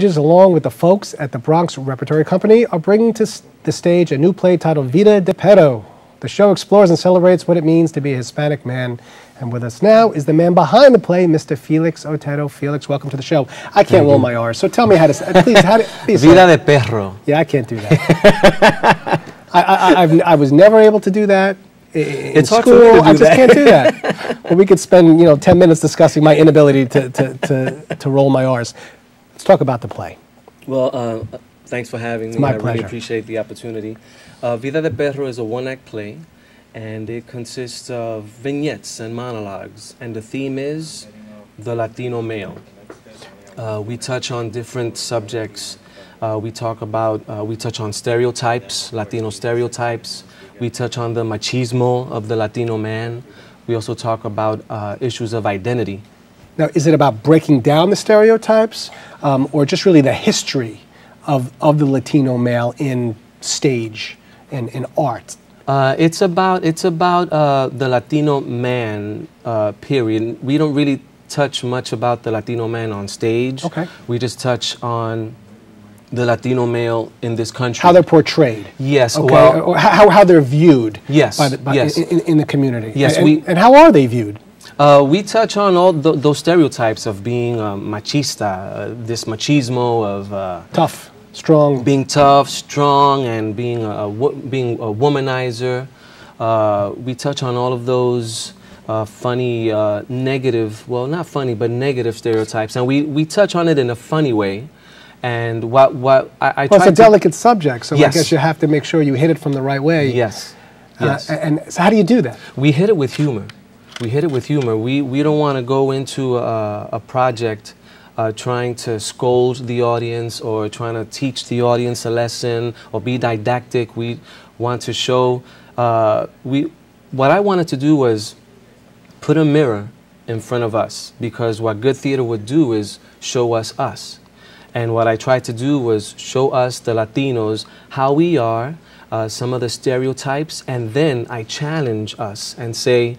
Along with the folks at the Bronx Repertory Company, are bringing to the stage a new play titled Vida De Perro. The show explores and celebrates what it means to be a Hispanic man. And with us now is the man behind the play, Mr. Felix Otero. Felix, welcome to the show. I can't roll my R's, so tell me how to say please. Vida De Perro. Yeah, I can't do that. I was never able to do that. It's hard for me to do I just that. can't do that. Well, we could spend 10 minutes discussing my inability to roll my R's. Let's talk about the play. Well, thanks for having me. My I pleasure. really appreciate the opportunity. Vida De Perro is a one-act play, and it consists of vignettes and monologues, and the theme is the Latino male. We touch on different subjects. We touch on stereotypes, Latino stereotypes. We touch on the machismo of the Latino man. We also talk about issues of identity. Now, is it about breaking down the stereotypes, or just really the history of the Latino male in stage and in art? It's about the Latino man, period. We don't really touch much about the Latino man on stage. Okay. We just touch on the Latino male in this country. How they're portrayed. Yes. Okay. Well, Or how they're viewed. Yes. Yes. In the community. Yes. And how are they viewed? We touch on all those stereotypes of being machista, this machismo of Tough, strong. being tough, strong, and being a womanizer. We touch on all of those funny, negative, well, not funny, but negative stereotypes, and we touch on it in a funny way. And what I Well, it's a to, delicate subject, so Yes. I guess you have to make sure you hit it from the right way. Yes. Yes. And so how do you do that? We hit it with humor. We hit it with humor. We don't want to go into a project trying to scold the audience or trying to teach the audience a lesson or be didactic. We want to show, what I wanted to do was put a mirror in front of us, because what good theater would do is show us us. And what I tried to do was show us, the Latinos, how we are, some of the stereotypes, and then I challenge us and say,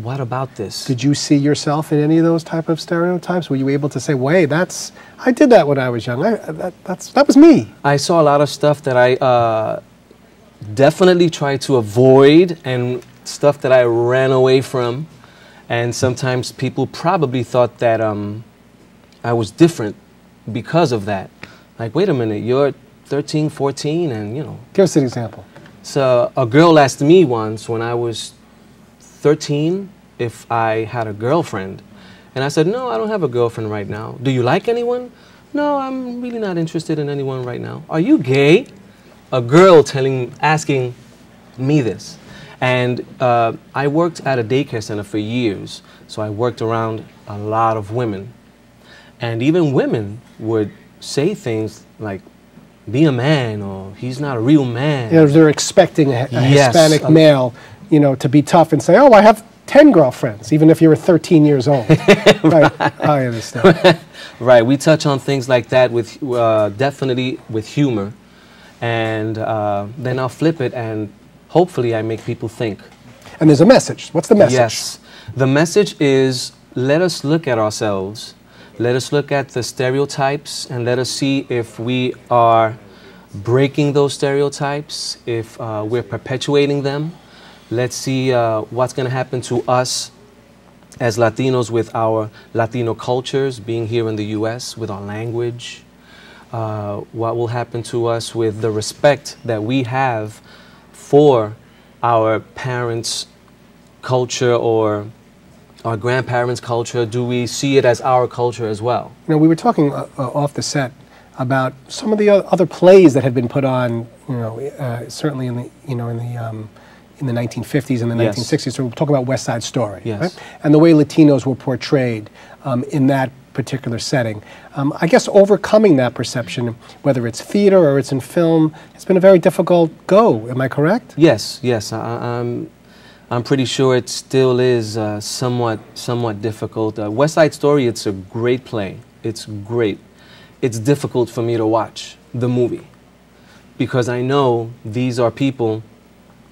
what about this? Did you see yourself in any of those type of stereotypes? Were you able to say, wait, I did that when I was young. That was me. I saw a lot of stuff that I definitely tried to avoid, and stuff that I ran away from. And sometimes people probably thought that I was different because of that. Like, wait a minute, you're 13, 14, and Give us an example. So a girl asked me once when I was 13 if I had a girlfriend. And I said, no, I don't have a girlfriend right now. Do you like anyone? No, I'm really not interested in anyone right now. Are you gay? A girl asking me this. And I worked at a daycare center for years, so I worked around a lot of women. And even women would say things like, be a man, or he's not a real man. They're expecting a Yes. Hispanic male, to be tough and say, oh, I have 10 girlfriends, even if you were 13 years old. Right. I understand. Right. We touch on things like that with definitely with humor, and then I'll flip it, and hopefully I make people think. And there's a message. What's the message? Yes. The message is, let us look at ourselves. Let us look at the stereotypes, and let us see if we are breaking those stereotypes, if we're perpetuating them. Let's see what's going to happen to us as Latinos with our Latino cultures, being here in the U.S., with our language. What will happen to us with the respect that we have for our parents' culture or our grandparents' culture? Do we see it as our culture as well? We were talking off the set about some of the other plays that had been put on, certainly in the 1950s and the Yes. 1960s. So we're talking about West Side Story, Yes. right? And the way Latinos were portrayed in that particular setting. I guess overcoming that perception, whether it's theater or it's in film, it's been a very difficult go. Am I correct? Yes, yes. I'm pretty sure it still is somewhat difficult. West Side Story, it's a great play. It's great. It's difficult for me to watch the movie because I know these are people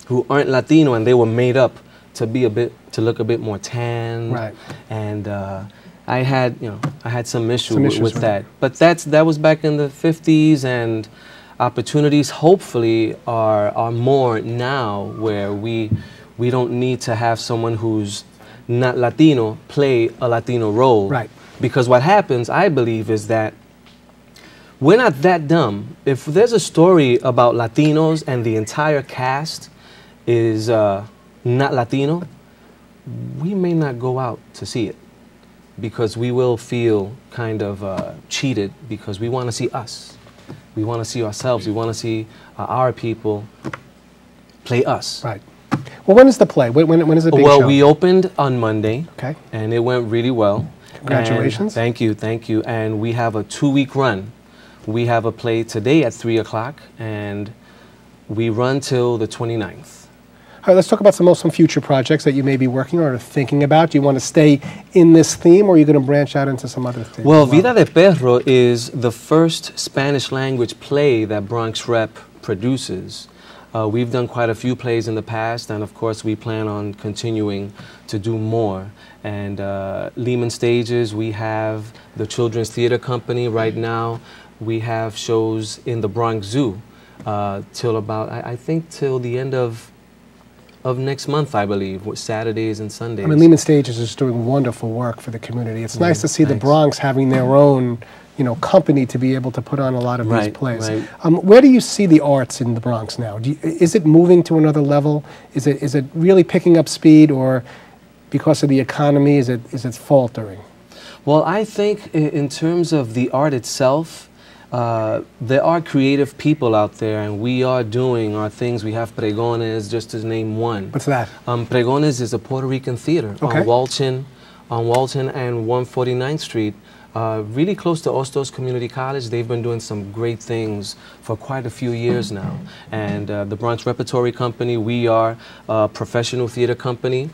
who aren't Latino, and they were made up to look a bit more tan, right, and I had some issue Some issues with with that. But that was back in the 50s, and opportunities hopefully are more now, where we don't need to have someone who's not Latino play a Latino role. Right. Because what happens, I believe, is that we're not that dumb. If there's a story about Latinos and the entire cast is not Latino, we may not go out to see it, because we will feel kind of cheated, because we want to see us. We want to see ourselves. We want to see our people play us. Right. Well, when is the play? When is it being Well, shown? we opened on Monday. Okay. And it went really well. Congratulations. And thank you. And we have a 2-week run. We have a play today at 3 o'clock, and we run till the 29th. All right, let's talk about some future projects that you may be working on or thinking about. Do you want to stay in this theme, or are you going to branch out into some other things? Well, Vida De Perro is the first Spanish language play that Bronx Rep produces. We've done quite a few plays in the past, and of course we plan on continuing to do more. And Lehman Stages, we have the Children's Theater Company right now. We have shows in the Bronx Zoo till about, I think, till the end of next month, I believe, with Saturdays and Sundays. I mean, Lehman Stages is doing wonderful work for the community. It's nice to see the Bronx having their own, company to be able to put on a lot of these plays. Right. Where do you see the arts in the Bronx now? Is it moving to another level? Is it really picking up speed, or because of the economy, is it faltering? Well, I think in terms of the art itself, there are creative people out there, and we are doing our things. We have Pregones, just to name one. What's that? Pregones is a Puerto Rican theater on Walton and 149th Street, really close to Ostos Community College. They've been doing some great things for quite a few years now. And the Bronx Repertory Company, we are a professional theater company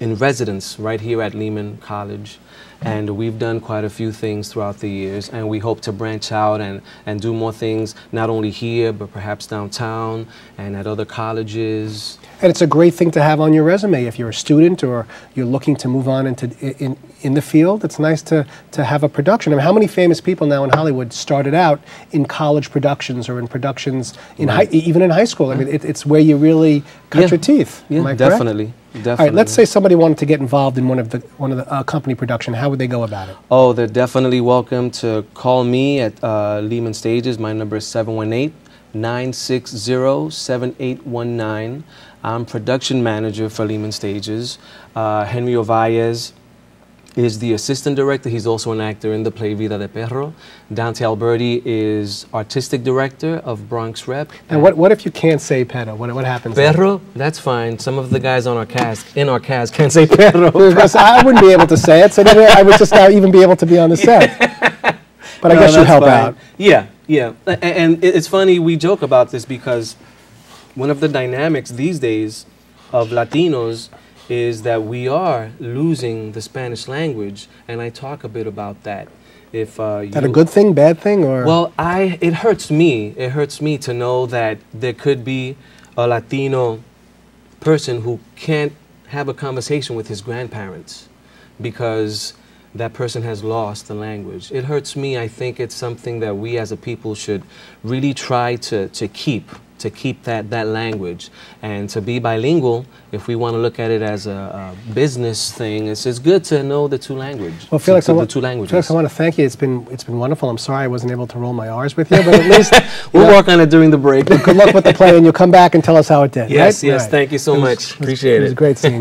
in residence right here at Lehman College. And we've done quite a few things throughout the years, and we hope to branch out and do more things, not only here, but perhaps downtown and at other colleges. And it's a great thing to have on your resume if you're a student or you're looking to move on in the field. It's nice to have a production. I mean, how many famous people now in Hollywood started out in college productions or in productions in even in high school? I mean, it's where you really cut your teeth. Yeah, Am I correct? Definitely. All right, let's say somebody wanted to get involved in one of the company production. How would they go about it? Oh, they're definitely welcome to call me at Lehman Stages. My number is 718-960-7819. I'm production manager for Lehman Stages. Henry Ovalles is the assistant director. He's also an actor in the play Vida De Perro. Dante Alberti is artistic director of Bronx Rep. And what if you can't say Perro? What happens? Perro? That's fine. Some of the guys on our cast, can't say Perro. Because I wouldn't be able to say it, so then I would just not even be able to be on the set. But I guess you help out. Yeah. And it's funny, we joke about this because one of the dynamics these days of Latinos is that we are losing the Spanish language, and I talk a bit about that. Is that a good thing, bad thing, or? Well, it hurts me. It hurts me to know that there could be a Latino person who can't have a conversation with his grandparents because that person has lost the language. It hurts me. I think it's something that we as a people should really try to keep that language, and to be bilingual. If we want to look at it as a business thing, it's good to know the two languages. Well, Felix, Felix, I want to thank you. It's been wonderful. I'm sorry I wasn't able to roll my R's with you, but at least we'll work on it during the break. Good luck with the play, and you'll come back and tell us how it did. Yes, right? Thank you so much. Appreciate it. It was great seeing you.